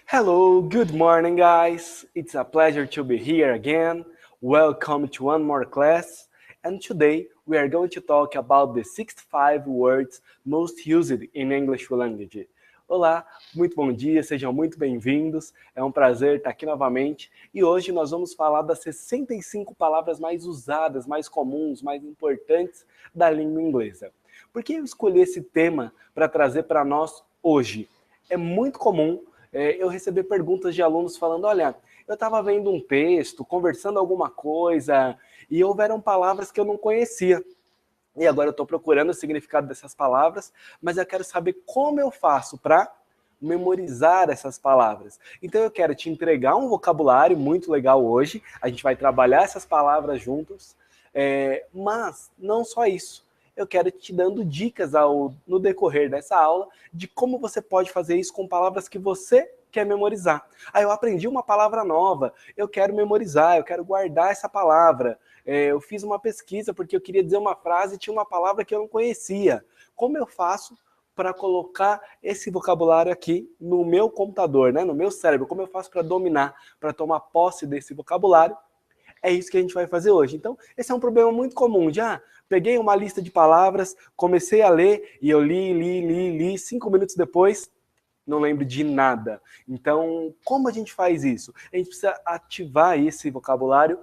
Hello, good morning, guys. It's a pleasure to be here again. Welcome to one more class. And today we are going to talk about the 65 words most used in English language. Olá, muito bom dia, sejam muito bem-vindos. É um prazer estar aqui novamente. E hoje nós vamos falar das 65 palavras mais usadas, mais comuns, mais importantes da língua inglesa. Por que eu escolhi esse tema para trazer para nós hoje? É muito comum eu receber perguntas de alunos falando, olha, eu estava vendo um texto, conversando alguma coisa, e houveram palavras que eu não conhecia. E agora eu estou procurando o significado dessas palavras, mas eu quero saber como eu faço para memorizar essas palavras. Então eu quero te entregar um vocabulário muito legal hoje, a gente vai trabalhar essas palavras juntos, mas não só isso. Eu quero te dando dicas no decorrer dessa aula de como você pode fazer isso com palavras que você quer memorizar. Eu aprendi uma palavra nova, eu quero memorizar, eu quero guardar essa palavra. Eu fiz uma pesquisa porque eu queria dizer uma frase e tinha uma palavra que eu não conhecia. Como eu faço para colocar esse vocabulário aqui no meu computador, né, no meu cérebro? Como eu faço para dominar, para tomar posse desse vocabulário? É isso que a gente vai fazer hoje. Então, esse é um problema muito comum. Peguei uma lista de palavras, comecei a ler e eu li, 5 minutos depois, não lembro de nada. Então, como a gente faz isso? A gente precisa ativar esse vocabulário,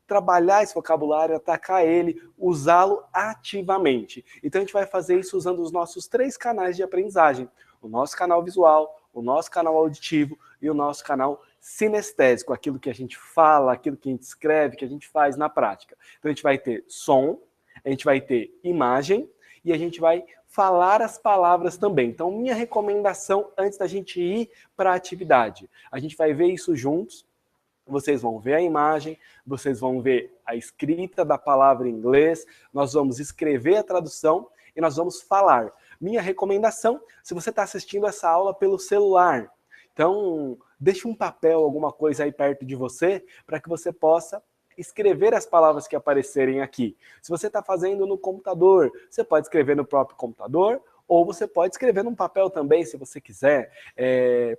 trabalhar esse vocabulário, atacar ele, usá-lo ativamente. Então a gente vai fazer isso usando os nossos 3 canais de aprendizagem. O nosso canal visual, o nosso canal auditivo e o nosso canal sinestésico, aquilo que a gente fala, aquilo que a gente escreve, que a gente faz na prática. Então a gente vai ter som, a gente vai ter imagem e a gente vai falar as palavras também. Então minha recomendação antes da gente ir para a atividade, a gente vai ver isso juntos. Vocês vão ver a imagem, vocês vão ver a escrita da palavra em inglês, nós vamos escrever a tradução e nós vamos falar. Minha recomendação, se você está assistindo essa aula pelo celular, então deixe um papel, alguma coisa aí perto de você, para que você possa escrever as palavras que aparecerem aqui. Se você está fazendo no computador, você pode escrever no próprio computador, ou você pode escrever num papel também, se você quiser.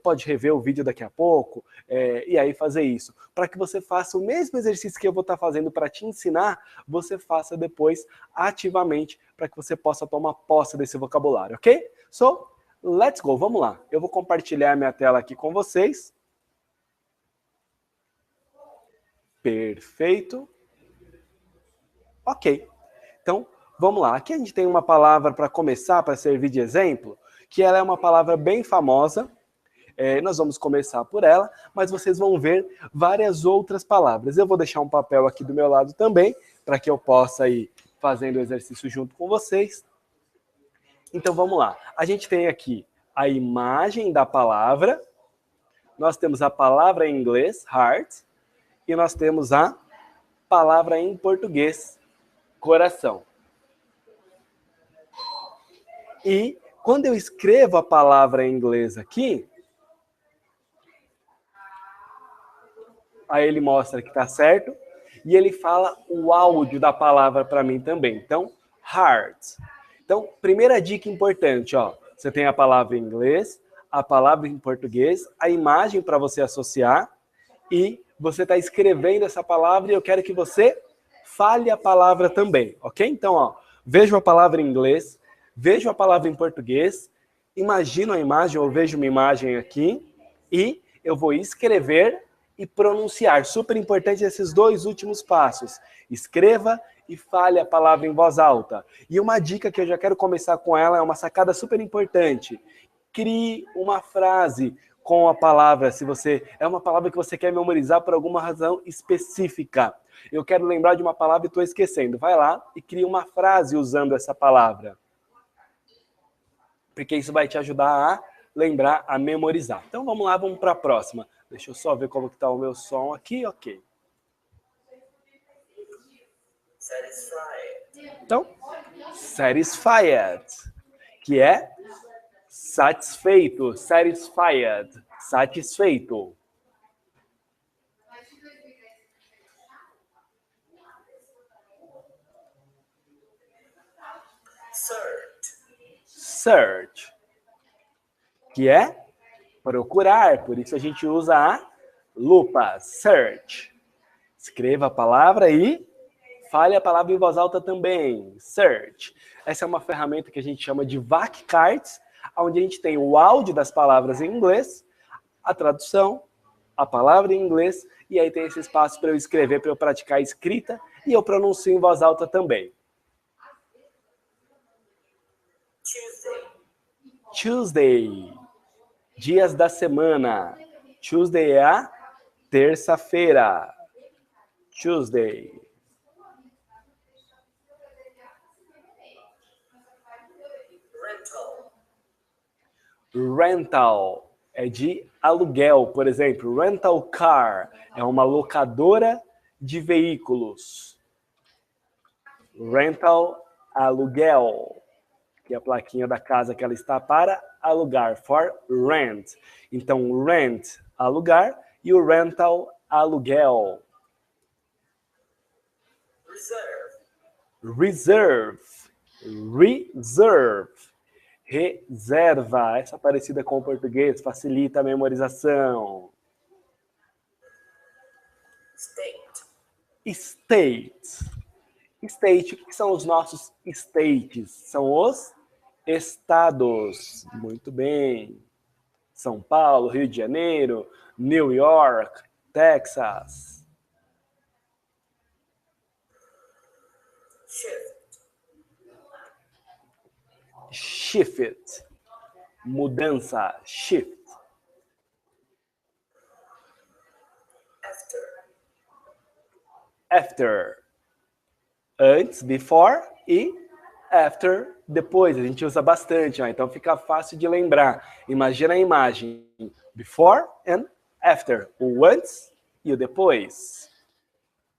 Pode rever o vídeo daqui a pouco, e aí fazer isso. Para que você faça o mesmo exercício que eu vou estar fazendo para te ensinar, você faça depois ativamente, para que você possa tomar posse desse vocabulário, ok? So, let's go, vamos lá. Eu vou compartilhar minha tela aqui com vocês. Perfeito. Ok. Então, vamos lá. Aqui a gente tem uma palavra para começar, para servir de exemplo, que ela é uma palavra bem famosa. Nós vamos começar por ela, mas vocês vão ver várias outras palavras. Eu vou deixar um papel aqui do meu lado também, para que eu possa ir fazendo o exercício junto com vocês. Então vamos lá. A gente tem aqui a imagem da palavra, nós temos a palavra em inglês, heart, e nós temos a palavra em português, coração. E quando eu escrevo a palavra em inglês aqui, aí ele mostra que está certo, e ele fala o áudio da palavra para mim também. Então, heart. Então, primeira dica importante, ó, você tem a palavra em inglês, a palavra em português, a imagem para você associar, e você está escrevendo essa palavra e eu quero que você fale a palavra também, ok? Então, ó, vejo a palavra em inglês, vejo a palavra em português, imagino a imagem ou vejo uma imagem aqui e eu vou escrever e pronunciar. Super importante esses 2 últimos passos. Escreva e fale a palavra em voz alta. E uma dica que eu já quero começar com ela, é uma sacada super importante. Crie uma frase com a palavra, se você é uma palavra que você quer memorizar por alguma razão específica. Eu quero lembrar de uma palavra e estou esquecendo. Vai lá e crie uma frase usando essa palavra. Porque isso vai te ajudar a lembrar, a memorizar. Então vamos lá, vamos para a próxima. Deixa eu só ver como está o meu som aqui, ok. Então, satisfied, que é satisfeito, satisfied, satisfeito. Search, que é Procurar, por isso a gente usa a lupa, search. Escreva a palavra e fale a palavra em voz alta também, search. Essa é uma ferramenta que a gente chama de VAC Cards, onde a gente tem o áudio das palavras em inglês, a tradução, a palavra em inglês, e aí tem esse espaço para eu escrever, para eu praticar a escrita, e eu pronuncio em voz alta também. Tuesday. Dias da semana. Tuesday é a terça-feira. Tuesday. Rental é de aluguel, por exemplo. Rental car é uma locadora de veículos. Rental, aluguel, que é a plaquinha da casa que ela está para alugar, for rent. Então, rent, alugar, e o rental, aluguel. Reserve, reserve, reserva. Essa é parecida com o português, facilita a memorização. State. State, o que são os nossos states? São os estados. Muito bem. São Paulo, Rio de Janeiro, New York, Texas. Shift. Mudança. Shift. After. Antes, before, e after, depois. A gente usa bastante, ó, então fica fácil de lembrar. Imagina a imagem. Before and after. O antes e o depois.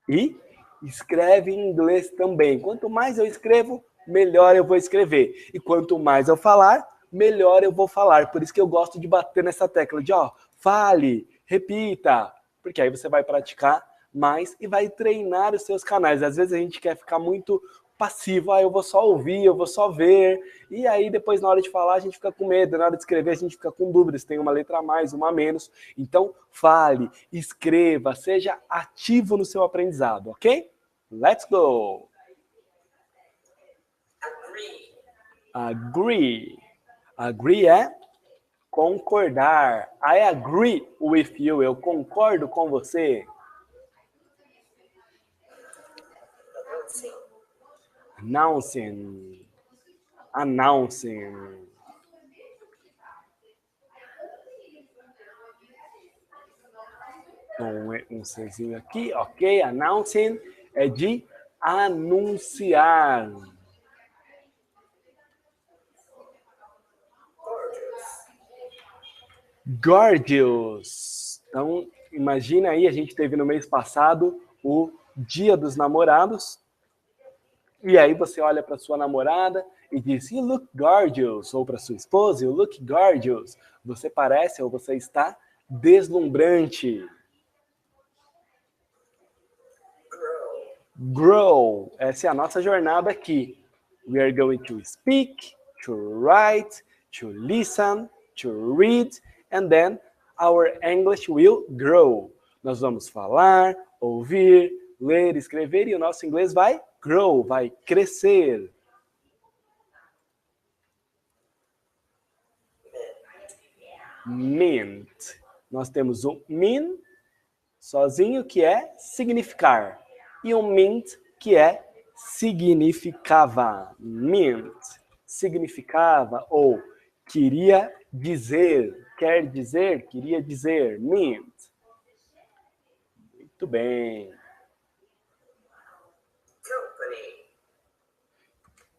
E escreve em inglês também. Quanto mais eu escrevo, melhor eu vou escrever. E quanto mais eu falar, melhor eu vou falar. Por isso que eu gosto de bater nessa tecla de, ó, fale, repita. Porque aí você vai praticar mais e vai treinar os seus canais. Às vezes a gente quer ficar muito passivo, eu vou só ouvir, eu vou só ver, e aí depois na hora de falar a gente fica com medo, na hora de escrever a gente fica com dúvidas, tem uma letra a mais, uma a menos. Então fale, escreva, seja ativo no seu aprendizado, ok? Let's go! Agree. Agree é concordar. I agree with you. Eu concordo com você. Announcing. Announcing. Um Czinho aqui, ok? Announcing é de anunciar. Gorgeous. Então, imagina aí, a gente teve no mês passado o Dia dos Namorados. E aí você olha para sua namorada e diz, you look gorgeous. Ou para sua esposa, you look gorgeous. Você parece ou você está deslumbrante. Grow. Essa é a nossa jornada aqui. We are going to speak, to write, to listen, to read, and then our English will grow. Nós vamos falar, ouvir, ler, escrever e o nosso inglês vai grow, vai crescer. Mint. Nós temos o mean sozinho, que é significar. E o mint, que é significava. Mint. Significava ou queria dizer, quer dizer, queria dizer. Mint. Muito bem.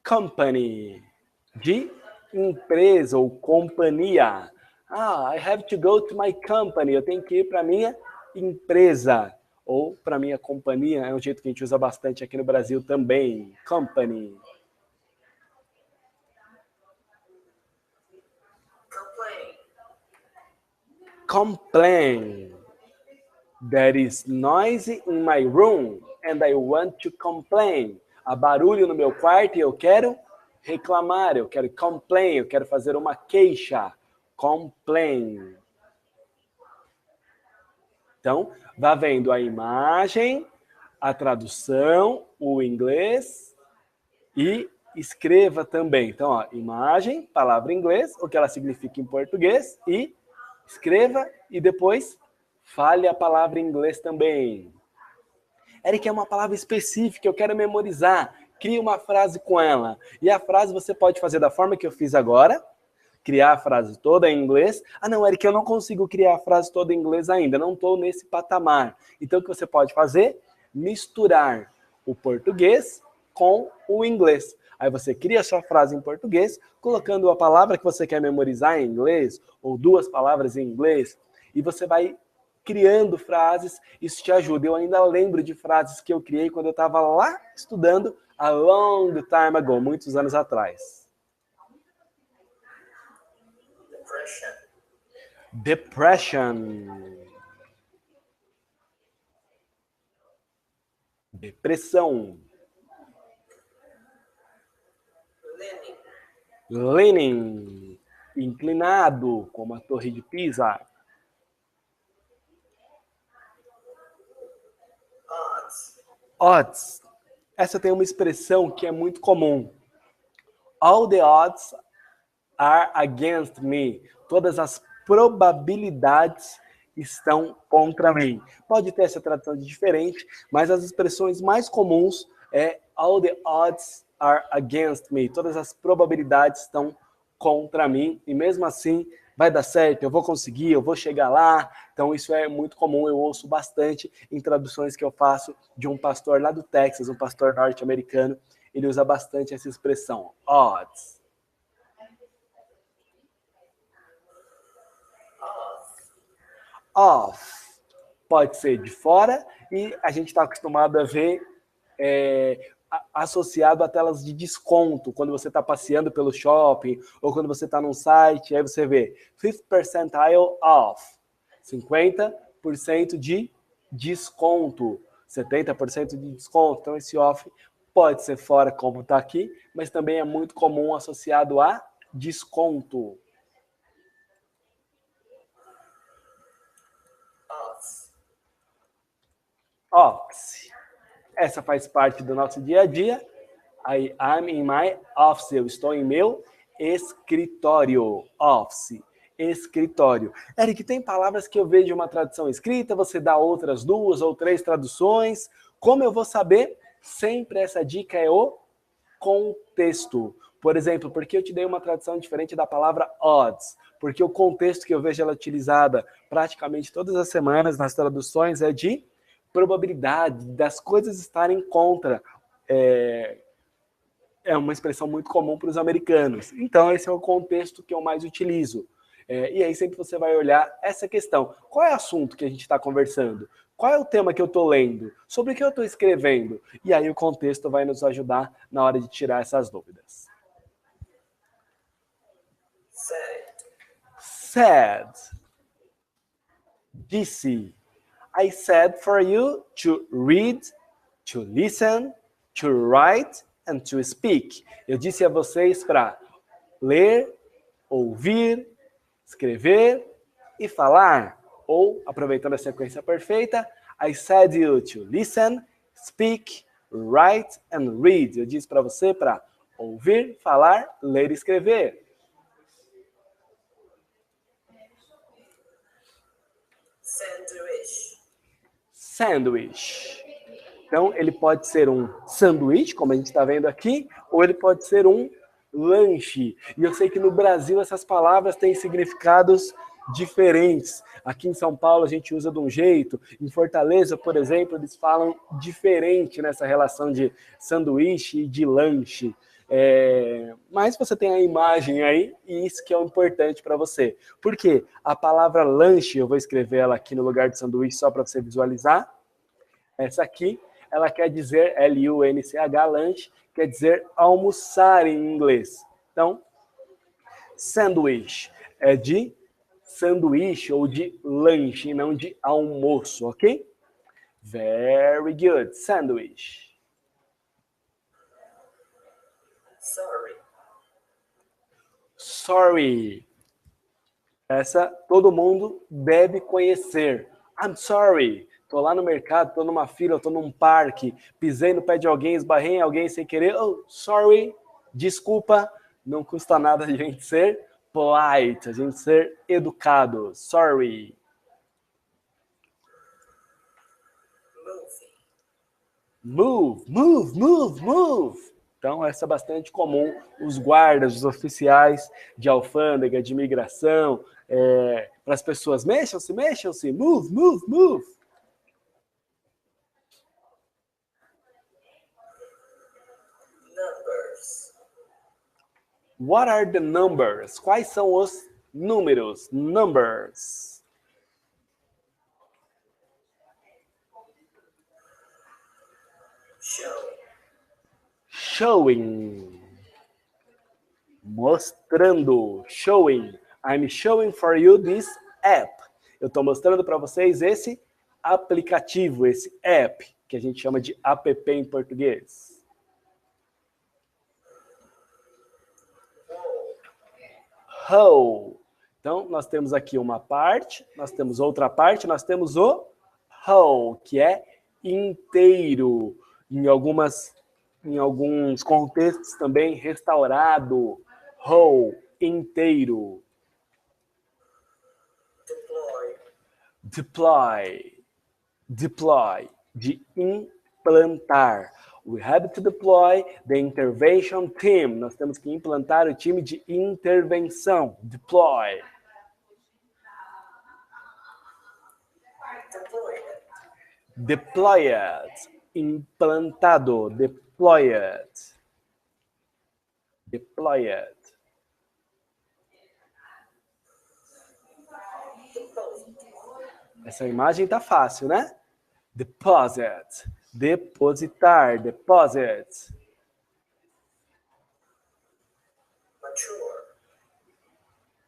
Company. De empresa ou companhia. I have to go to my company. Eu tenho que ir para minha empresa. Ou para minha companhia. É um jeito que a gente usa bastante aqui no Brasil também. Company. Complain. There is noise in my room and I want to complain. Há barulho no meu quarto e eu quero reclamar, eu quero complain, eu quero fazer uma queixa. Complain. Então, vá vendo a imagem, a tradução, o inglês e escreva também. Então, ó, imagem, palavra em inglês, o que ela significa em português e escreva e depois fale a palavra em inglês também. Eric, é uma palavra específica, eu quero memorizar. Crie uma frase com ela. E a frase você pode fazer da forma que eu fiz agora, criar a frase toda em inglês. Ah, não, Eric, eu não consigo criar a frase toda em inglês ainda, não estou nesse patamar. Então, o que você pode fazer? Misturar o português com o inglês. Aí você cria a sua frase em português, colocando a palavra que você quer memorizar em inglês, ou duas palavras em inglês, e você vai criando frases, isso te ajuda. Eu ainda lembro de frases que eu criei quando eu estava lá estudando a long time ago, muitos anos atrás. Depression. Depressão. Leaning. Inclinado, como a Torre de Pisa. Odds. Essa tem uma expressão que é muito comum. All the odds are against me. Todas as probabilidades estão contra mim. Pode ter essa tradução de diferente, mas as expressões mais comuns é all the odds are against me. Todas as probabilidades estão contra mim e mesmo assim vai dar certo, eu vou conseguir, eu vou chegar lá. Então isso é muito comum, eu ouço bastante em traduções que eu faço de um pastor lá do Texas, um pastor norte-americano. Ele usa bastante essa expressão, odds. Off pode ser de fora e a gente está acostumado a ver associado a telas de desconto, quando você está passeando pelo shopping ou quando você está num site, aí você vê 50th percentile off, 50% de desconto, 70% de desconto. Então esse off pode ser fora como está aqui, mas também é muito comum associado a desconto. Office. Essa faz parte do nosso dia a dia. I'm in my office. Eu estou em meu escritório. Office. Escritório. Eric, tem palavras que eu vejo uma tradução escrita, você dá outras 2 ou 3 traduções. Como eu vou saber? Sempre essa dica é o contexto. Por exemplo, porque eu te dei uma tradução diferente da palavra odds? Porque o contexto que eu vejo ela utilizada praticamente todas as semanas nas traduções é de probabilidade das coisas estarem contra. É uma expressão muito comum para os americanos. Então, esse é o contexto que eu mais utilizo. E aí sempre você vai olhar essa questão. Qual é o assunto que a gente está conversando? Qual é o tema que eu estou lendo? Sobre o que eu estou escrevendo? E aí o contexto vai nos ajudar na hora de tirar essas dúvidas. Said. Disse. I said for you to read, to listen, to write and to speak. Eu disse a vocês para ler, ouvir, escrever e falar. Ou, aproveitando a sequência perfeita, I said you to listen, speak, write and read. Eu disse para você para ouvir, falar, ler e escrever. Sandwich. Então, ele pode ser um sanduíche, como a gente está vendo aqui, ou ele pode ser um lanche. E eu sei que no Brasil essas palavras têm significados diferentes. Aqui em São Paulo a gente usa de um jeito, em Fortaleza, por exemplo, eles falam diferente nessa relação de sanduíche e de lanche. Mas você tem a imagem aí e isso que é o importante para você. Por quê? A palavra lanche, eu vou escrever ela aqui no lugar de sanduíche só para você visualizar. Essa aqui, ela quer dizer, L-U-N-C-H, lanche, quer dizer almoçar em inglês. Então, sandwich é de sanduíche ou de lanche, não de almoço, ok? Very good. Sandwich. Sorry. Essa todo mundo deve conhecer. I'm sorry. Tô lá no mercado, tô numa fila, tô num parque, pisei no pé de alguém, esbarrei em alguém sem querer. Oh, sorry. Desculpa. Não custa nada a gente ser polite, a gente ser educado. Sorry. Move, move, move, move. Então, essa é bastante comum. Os guardas, os oficiais de alfândega, de imigração, para as pessoas, mexam-se, mexam-se, move, move, move. Numbers. What are the numbers? Quais são os números? Numbers. Show. Showing. Mostrando. Showing. I'm showing for you this app. Eu estou mostrando para vocês esse aplicativo, esse app, que a gente chama de app em português. Whole. Então, nós temos aqui uma parte, nós temos outra parte, nós temos o whole, que é inteiro. Em alguns contextos também, restaurado. Whole, inteiro. Deploy. Deploy. Deploy, de implantar. We have to deploy the intervention team. Nós temos que implantar o time de intervenção. Deploy. Deployed. Implantado. Deployed. Deployed. Essa imagem tá fácil, né? Deposit. Depositar. Deposit. Mature.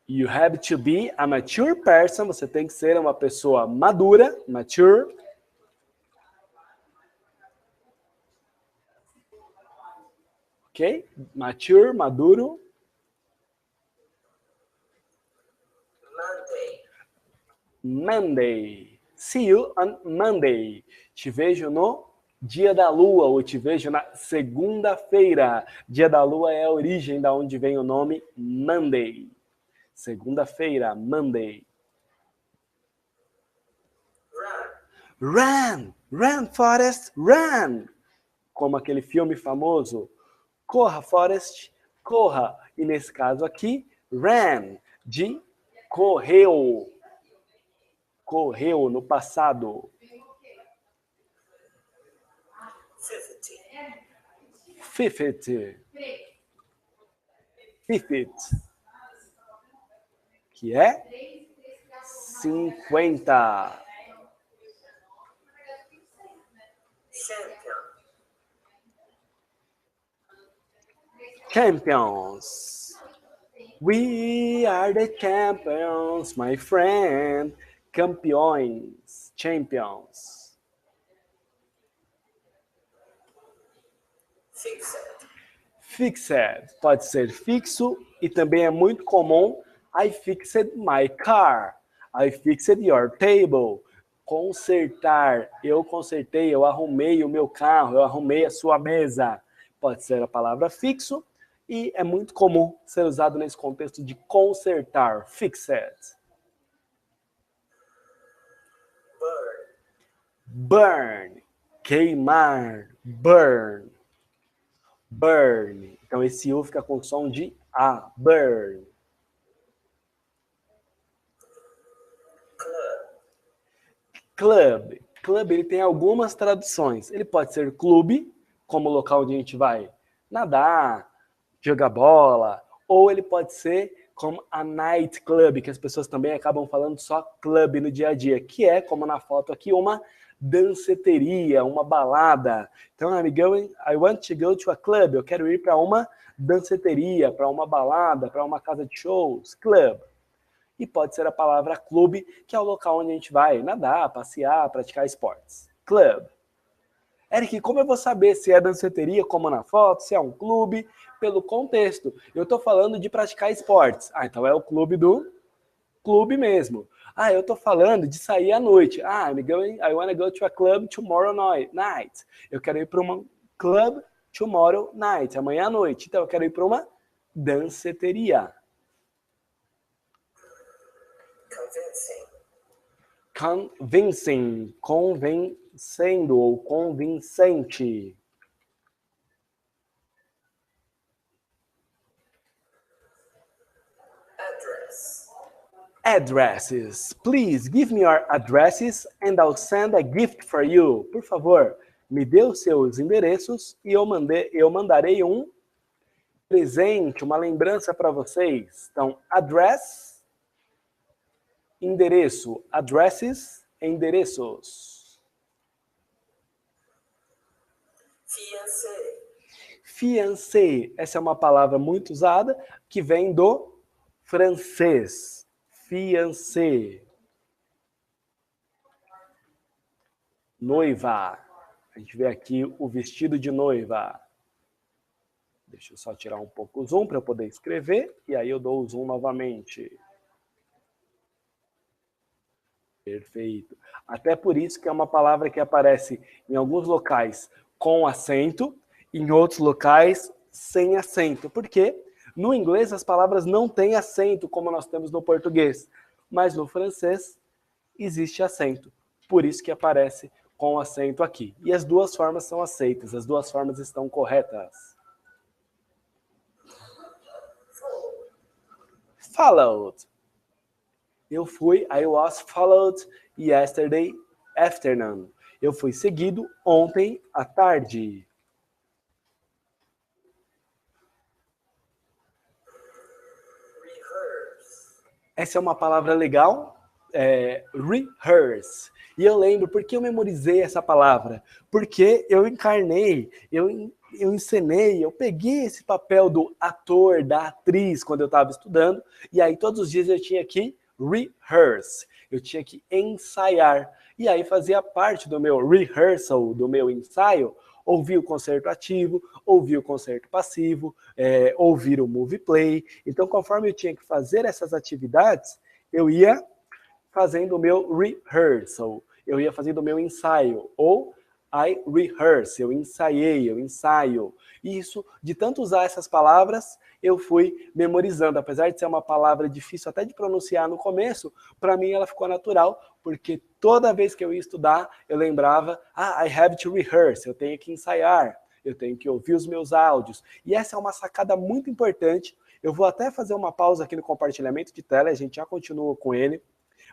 You have to be a mature person. Você tem que ser uma pessoa madura. Mature. Ok? Mature, maduro. Monday. See you on Monday. Te vejo no dia da lua, ou te vejo na segunda-feira. Dia da lua é a origem da onde vem o nome Monday. Segunda-feira, Monday. Run! Run, Forrest, run! Como aquele filme famoso. Corra, Forrest, corra. E nesse caso aqui, ran, de correu. Correu no passado. 50. 50. Que é 50. Champions. We are the champions, my friend. Campeões, champions. Fixed. Fixed. Pode ser fixo e também é muito comum. I fixed my car. I fixed your table. Consertar. Eu consertei, eu arrumei o meu carro, eu arrumei a sua mesa. Pode ser a palavra fixo e é muito comum ser usado nesse contexto de consertar. Fixed. Burn, queimar, burn, burn. Então esse U fica com som de A, burn. Club. Club ele tem algumas traduções. Ele pode ser clube, como o local onde a gente vai nadar, jogar bola, ou ele pode ser como a night club, que as pessoas também acabam falando só club no dia a dia, que é, como na foto aqui, uma danceteria, uma balada. Então, I want to go to a club. Eu quero ir para uma danceteria, para uma balada, para uma casa de shows, club. E pode ser a palavra clube, que é o local onde a gente vai nadar, passear, praticar esportes. Club. Eric, como eu vou saber se é danceteria, como na foto, se é um clube? Pelo contexto. Eu estou falando de praticar esportes. Ah, então é o clube do clube mesmo. Ah, eu tô falando de sair à noite. Ah, I wanna go to a club tomorrow night. Eu quero ir para uma club tomorrow night, amanhã à noite. Então eu quero ir para uma danceteria. Convincing. Convencendo ou convincente. Addresses. Please give me your addresses and I'll send a gift for you. Por favor, me dê os seus endereços e eu mandarei um presente, uma lembrança para vocês. Então, address, endereço. Addresses, endereços. Fiancé. Fiancé, essa é uma palavra muito usada que vem do francês. Fiancé. Noiva. A gente vê aqui o vestido de noiva. Deixa eu só tirar um pouco o zoom para eu poder escrever. E aí eu dou o zoom novamente. Perfeito. Até por isso que é uma palavra que aparece em alguns locais com acento, em outros locais sem acento. Por quê? No inglês as palavras não têm acento como nós temos no português, mas no francês existe acento. Por isso que aparece com acento aqui. E as duas formas são aceitas, as duas formas estão corretas. Followed. I was followed yesterday afternoon. Eu fui seguido ontem à tarde. Essa é uma palavra legal, rehearse. E eu lembro porque eu memorizei essa palavra. Porque eu encarnei, eu encenei, eu peguei esse papel do ator, da atriz, quando eu estava estudando. E aí todos os dias eu tinha que rehearse. Eu tinha que ensaiar. E aí fazia parte do meu rehearsal, do meu ensaio, ouvir o concerto ativo, ouvir o concerto passivo, ouvir o movie play. Então, conforme eu tinha que fazer essas atividades, eu ia fazendo o meu rehearsal, eu ia fazendo o meu ensaio, ou I rehearse, eu ensaiei, eu ensaio. E isso, de tanto usar essas palavras, eu fui memorizando. Apesar de ser uma palavra difícil até de pronunciar no começo, para mim ela ficou natural, porque toda vez que eu ia estudar, eu lembrava, I have to rehearse, eu tenho que ensaiar, eu tenho que ouvir os meus áudios. E essa é uma sacada muito importante. Eu vou até fazer uma pausa aqui no compartilhamento de tela, a gente já continua com ele,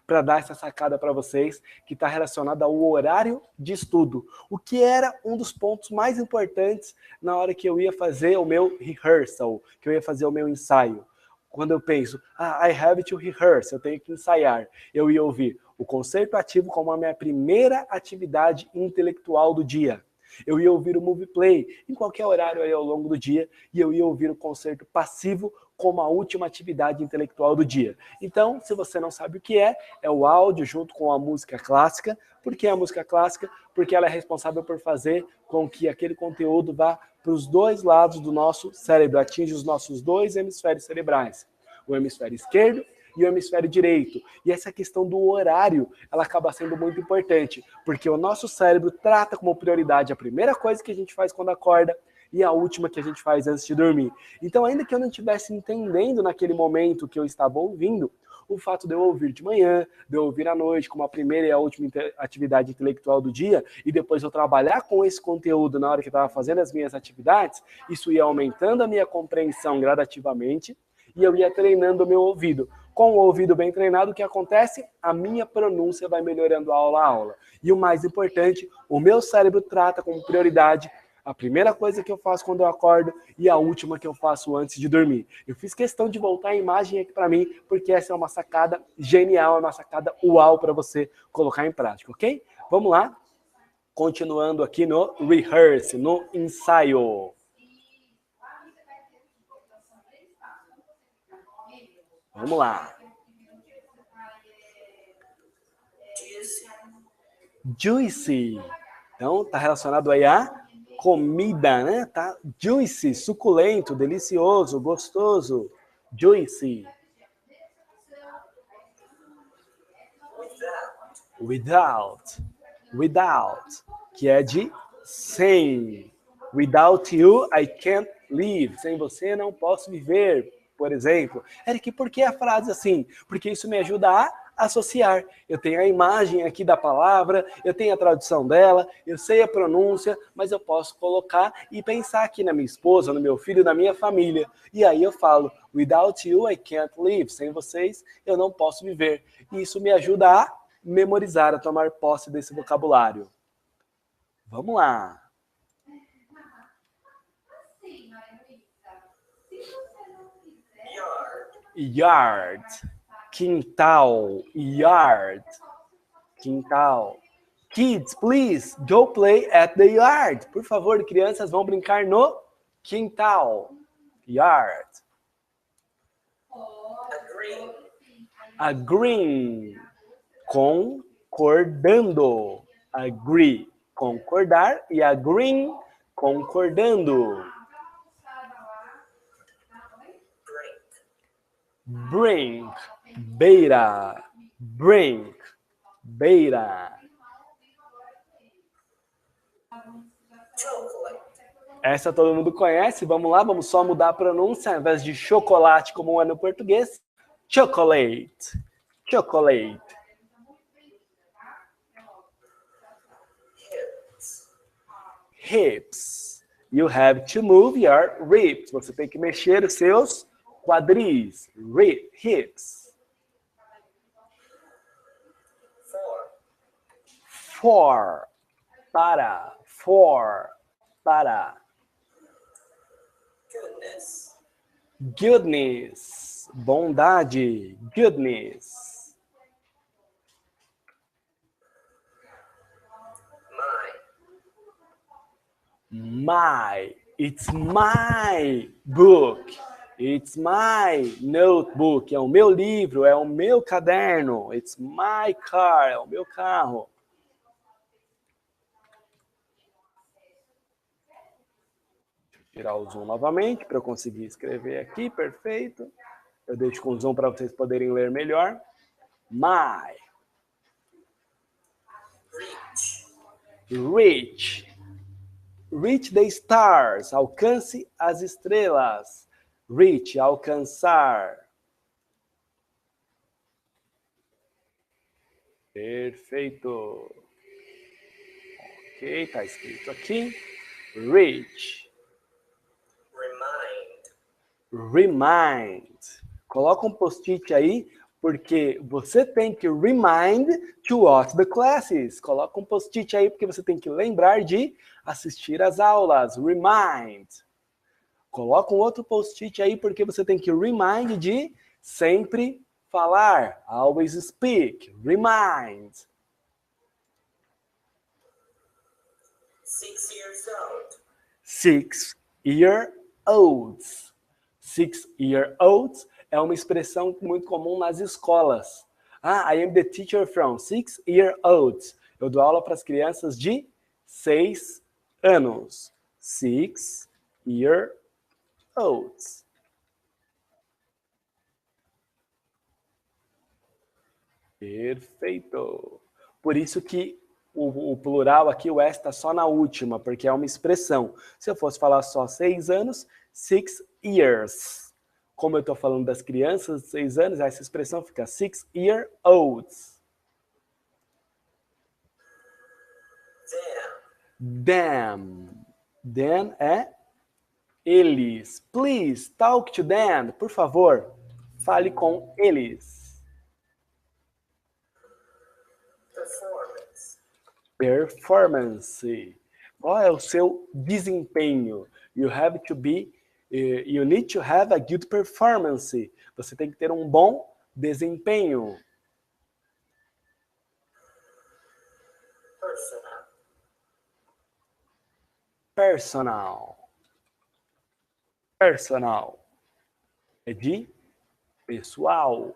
para dar essa sacada para vocês, que está relacionada ao horário de estudo. O que era um dos pontos mais importantes na hora que eu ia fazer o meu rehearsal, que eu ia fazer o meu ensaio. Quando eu penso, I have to rehearse, eu tenho que ensaiar, eu ia ouvir o concerto ativo como a minha primeira atividade intelectual do dia. Eu ia ouvir o movie play em qualquer horário aí ao longo do dia e eu ia ouvir o concerto passivo como a última atividade intelectual do dia. Então, se você não sabe o que é o áudio junto com a música clássica. Por que a música clássica? Porque ela é responsável por fazer com que aquele conteúdo vá para os dois lados do nosso cérebro, atinja os nossos dois hemisférios cerebrais, o hemisfério esquerdo e o hemisfério direito. E essa questão do horário, ela acaba sendo muito importante, porque o nosso cérebro trata como prioridade a primeira coisa que a gente faz quando acorda e a última que a gente faz antes de dormir. Então, ainda que eu não estivesse entendendo naquele momento que eu estava ouvindo, o fato de eu ouvir de manhã, de eu ouvir à noite como a primeira e a última atividade intelectual do dia, e depois eu trabalhar com esse conteúdo na hora que eu estava fazendo as minhas atividades, isso ia aumentando a minha compreensão gradativamente e eu ia treinando o meu ouvido. Com o ouvido bem treinado, o que acontece? A minha pronúncia vai melhorando aula a aula. E o mais importante, o meu cérebro trata como prioridade a primeira coisa que eu faço quando eu acordo e a última que eu faço antes de dormir. Eu fiz questão de voltar a imagem aqui para mim, porque essa é uma sacada genial, é uma sacada uau para você colocar em prática, ok? Vamos lá? Continuando aqui no rehearse, no ensaio. Vamos lá. Juicy. Então, tá relacionado aí a comida, né? Tá juicy, suculento, delicioso, gostoso. Juicy. Without. Without, que é de sem. Without you, I can't live. Sem você, não posso viver. Por exemplo, Eric, por que a frase assim? Porque isso me ajuda a associar. Eu tenho a imagem aqui da palavra, eu tenho a tradução dela, eu sei a pronúncia, mas eu posso colocar e pensar aqui na minha esposa, no meu filho, na minha família. E aí eu falo, without you, I can't live. Sem vocês, eu não posso viver. E isso me ajuda a memorizar, a tomar posse desse vocabulário. Vamos lá. Yard. Quintal. Yard. Quintal. Kids, please, go play at the yard. Por favor, crianças, vão brincar no quintal. Yard. Agree. Concordando. Agree. Concordar e agree. Concordando. Brink. Beira. Brink. Beira. Essa todo mundo conhece. Vamos lá, vamos só mudar a pronúncia. Ao invés de chocolate, como é no português, chocolate. Chocolate. Hips. You have to move your ribs. Você tem que mexer os seus quadris. Hips. For. Para. For. Para. Goodness. Bondade. Goodness. My. It's my book. It's my notebook. É o meu livro, é o meu caderno. It's my car. É o meu carro. Tirar o zoom novamente para eu conseguir escrever aqui, perfeito. Eu deixo com o zoom para vocês poderem ler melhor. My. Reach. Reach the stars. Alcance as estrelas. Reach, alcançar. Perfeito. Ok, tá escrito aqui. Reach. Remind. Coloca um post-it aí, porque você tem que remind to watch the classes. Coloca um post-it aí, porque você tem que lembrar de assistir às aulas. Remind. Coloca um outro post-it aí, porque você tem que remind de sempre falar. Always speak. Remind. 6 years old. 6-year-olds. 6-year-olds é uma expressão muito comum nas escolas. I am the teacher from 6-year-olds. Eu dou aula para as crianças de 6 anos. 6-year-olds. Perfeito. Por isso que o plural aqui, o S está só na última, porque é uma expressão. Se eu fosse falar só 6 anos, 6 years. Como eu estou falando das crianças de 6 anos, essa expressão fica 6-year-olds. Them. Them é eles. Please, talk to them. Por favor, fale com eles. Performance. Qual é o seu desempenho? You need to have a good performance. Você tem que ter um bom desempenho. Personal. É de pessoal.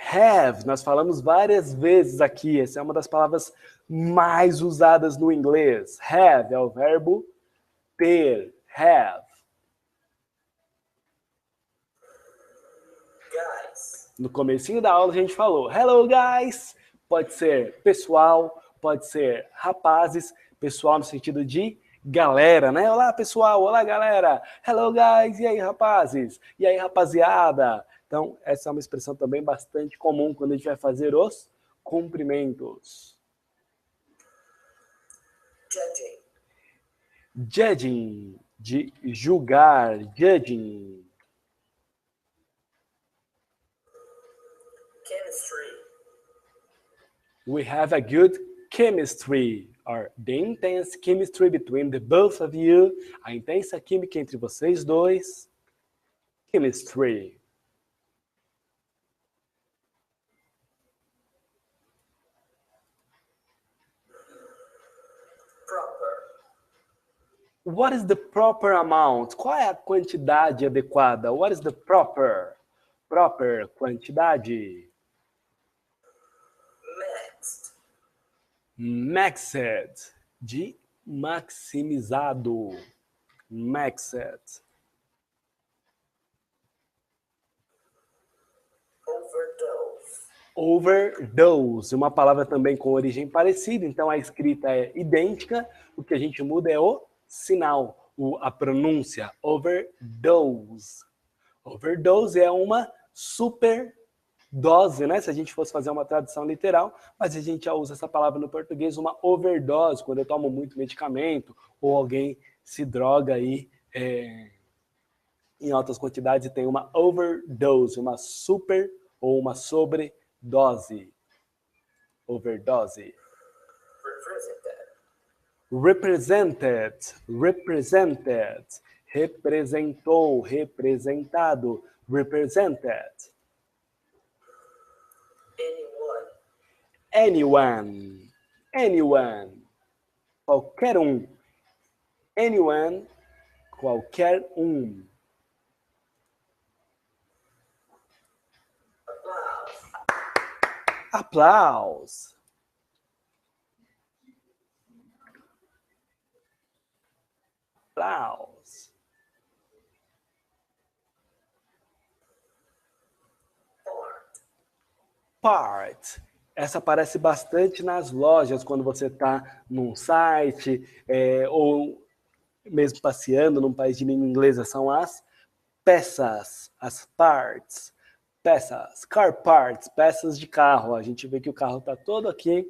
Have, nós falamos várias vezes aqui, essa é uma das palavras mais usadas no inglês. Have é o verbo ter, have. No comecinho da aula a gente falou hello guys, pode ser pessoal, pode ser rapazes, pessoal no sentido de galera, né? Olá pessoal, olá galera, hello guys, e aí rapazes, e aí rapaziada. Então essa é uma expressão também bastante comum quando a gente vai fazer os cumprimentos. Judging. Judging, de julgar, judging. Chemistry. We have a good chemistry, or the intense chemistry between the both of you. A intensa química entre vocês dois. Chemistry. Proper. What is the proper amount? Qual é a quantidade adequada? What is the proper? Proper, quantidade. Maxed. Maxed, de maximizado. Maxed. Overdose. Overdose, uma palavra também com origem parecida, então a escrita é idêntica, o que a gente muda é o sinal, a pronúncia. Overdose. Overdose é uma superdose, né? Se a gente fosse fazer uma tradução literal, mas a gente já usa essa palavra no português, uma overdose, quando eu tomo muito medicamento ou alguém se droga aí em altas quantidades e tem uma overdose, uma super ou uma sobredose. Overdose. Represented. Represented. Representou, representado. Represented. Anyone. Anyone. Qualquer um. Anyone. Qualquer um. Applause. Aplausos. Aplausos. Part. Essa aparece bastante nas lojas, quando você está num site, ou mesmo passeando num país de língua inglesa, são as peças, as parts. Peças, car parts, peças de carro. A gente vê que o carro está todo aqui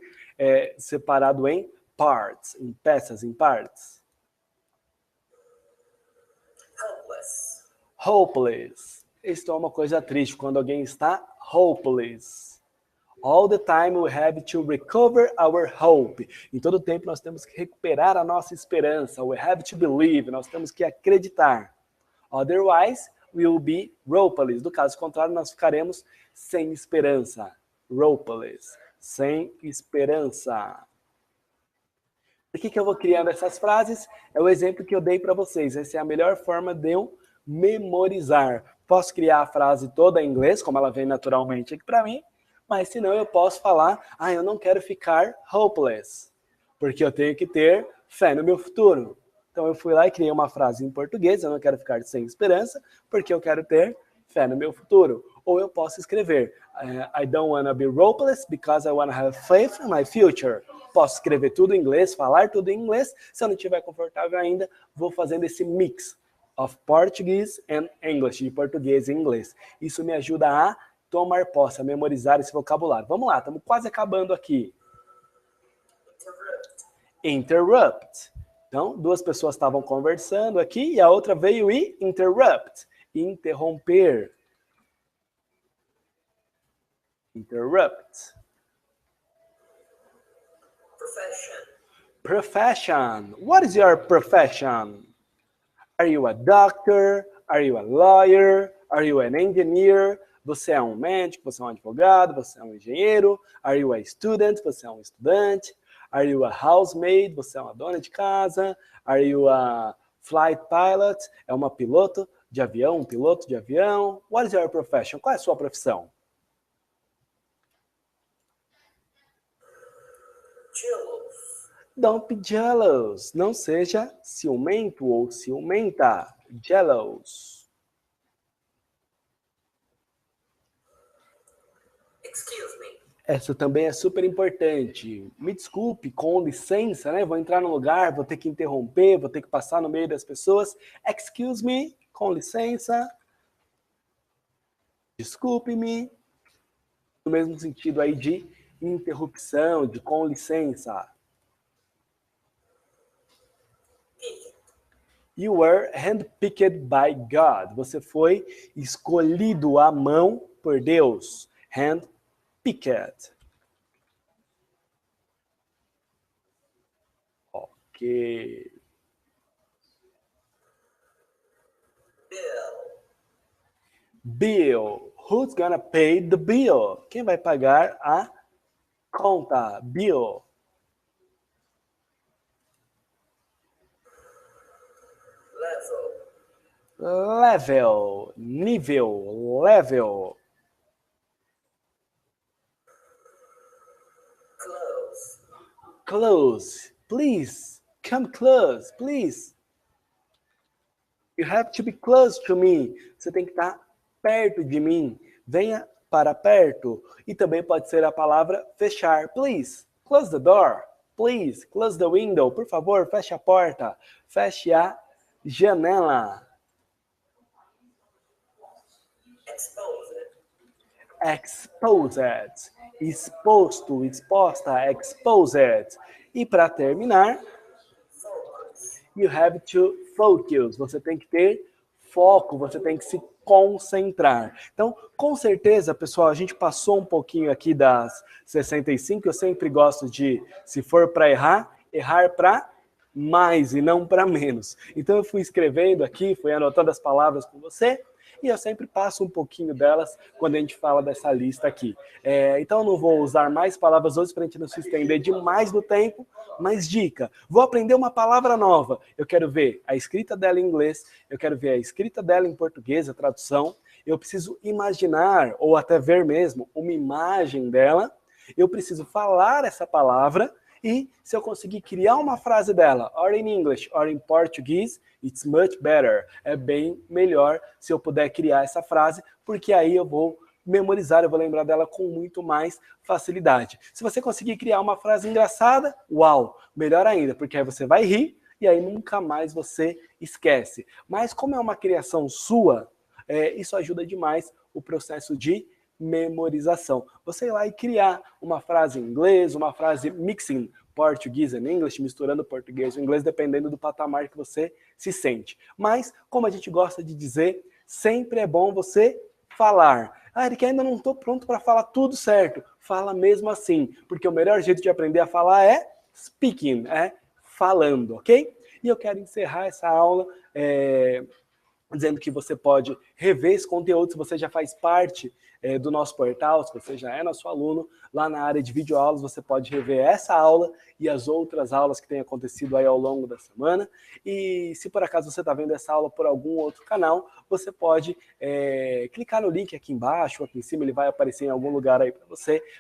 separado em parts, em peças, em parts. Helpless. Hopeless. Isto é uma coisa triste, quando alguém está hopeless. All the time we have to recover our hope. Em todo tempo nós temos que recuperar a nossa esperança. We have to believe. Nós temos que acreditar. Otherwise, we will be ropeless. Do caso contrário, nós ficaremos sem esperança. Ropeless. Sem esperança. Por que eu vou criando essas frases? É o exemplo que eu dei para vocês. Essa é a melhor forma de eu memorizar. Posso criar a frase toda em inglês, como ela vem naturalmente aqui para mim, mas senão eu posso falar, eu não quero ficar hopeless, porque eu tenho que ter fé no meu futuro. Então eu fui lá e criei uma frase em português, eu não quero ficar sem esperança, porque eu quero ter fé no meu futuro. Ou eu posso escrever, I don't want to be hopeless because I want to have faith in my future. Posso escrever tudo em inglês, falar tudo em inglês. Se eu não estiver confortável ainda, vou fazendo esse mix of Portuguese and English, de português e inglês. Isso me ajuda a tomar posse, a memorizar esse vocabulário. Vamos lá, estamos quase acabando aqui. Interrupt. Então, duas pessoas estavam conversando aqui e a outra veio e interrupt. Interromper. Interrupt. Profession. Profession. What is your profession? Are you a doctor? Are you a lawyer? Are you an engineer? Você é um médico, você é um advogado, você é um engenheiro. Are you a student? Você é um estudante. Are you a housemaid? Você é uma dona de casa. Are you a flight pilot? É uma piloto de avião, um piloto de avião. What is your profession? Qual é a sua profissão? Jealous. Don't be jealous. Não seja ciumento ou ciumenta. Jealous. Excuse me. Essa também é super importante. Me desculpe, com licença, né? Vou entrar no lugar, vou ter que interromper, vou ter que passar no meio das pessoas. Excuse me, com licença. Desculpe-me. No mesmo sentido aí de interrupção, de com licença. Pick. You were handpicked by God. Você foi escolhido à mão por Deus. Handpicked. Ok. Bill. Bill. Who's gonna pay the bill? Quem vai pagar a conta? Bill. Level. Level. Nível. Level. Close. Close. Please. Come close, please. You have to be close to me. Você tem que estar perto de mim. Venha para perto. E também pode ser a palavra fechar. Please, close the door. Please, close the window. Por favor, feche a porta. Feche a janela. Exposed. Exposed. Exposto, exposta, exposed. E para terminar, Focus. you have to focus. Você tem que ter foco, você tem que se concentrar. Então, com certeza, pessoal, a gente passou um pouquinho aqui das 65. Eu sempre gosto de, se for para errar, errar para mais e não para menos. Então, eu fui escrevendo aqui, fui anotando as palavras com você, e eu sempre passo um pouquinho delas quando a gente fala dessa lista aqui. Então, eu não vou usar mais palavras hoje para a gente não se estender demais no tempo, mas dica, vou aprender uma palavra nova. Eu quero ver a escrita dela em inglês, eu quero ver a escrita dela em português, a tradução. Eu preciso imaginar, ou até ver mesmo, uma imagem dela. Eu preciso falar essa palavra. E se eu conseguir criar uma frase dela, or in English, or in Portuguese, it's much better. É bem melhor se eu puder criar essa frase, porque aí eu vou memorizar, eu vou lembrar dela com muito mais facilidade. Se você conseguir criar uma frase engraçada, uau, melhor ainda, porque aí você vai rir e aí nunca mais você esquece. Mas como é uma criação sua, isso ajuda demais o processo de memorização. Você ir lá e criar uma frase em inglês, uma frase mixing português e English, misturando português e inglês, dependendo do patamar que você se sente. Mas, como a gente gosta de dizer, sempre é bom você falar. Eric, ainda não estou pronto para falar tudo certo. Fala mesmo assim, porque o melhor jeito de aprender a falar é speaking, é falando, ok? E eu quero encerrar essa aula dizendo que você pode rever esse conteúdo se você já faz parte do nosso portal, se você já é nosso aluno, lá na área de videoaulas você pode rever essa aula e as outras aulas que têm acontecido aí ao longo da semana. E se por acaso você está vendo essa aula por algum outro canal, você pode clicar no link aqui embaixo, aqui em cima, ele vai aparecer em algum lugar aí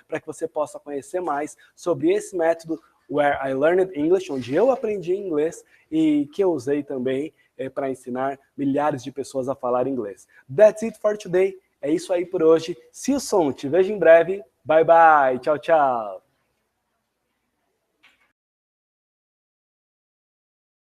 para que você possa conhecer mais sobre esse método Where I Learned English, onde eu aprendi inglês e que eu usei também para ensinar milhares de pessoas a falar inglês. That's it for today. É isso aí por hoje. See you soon. Te vejo em breve. Bye, bye. Tchau, tchau.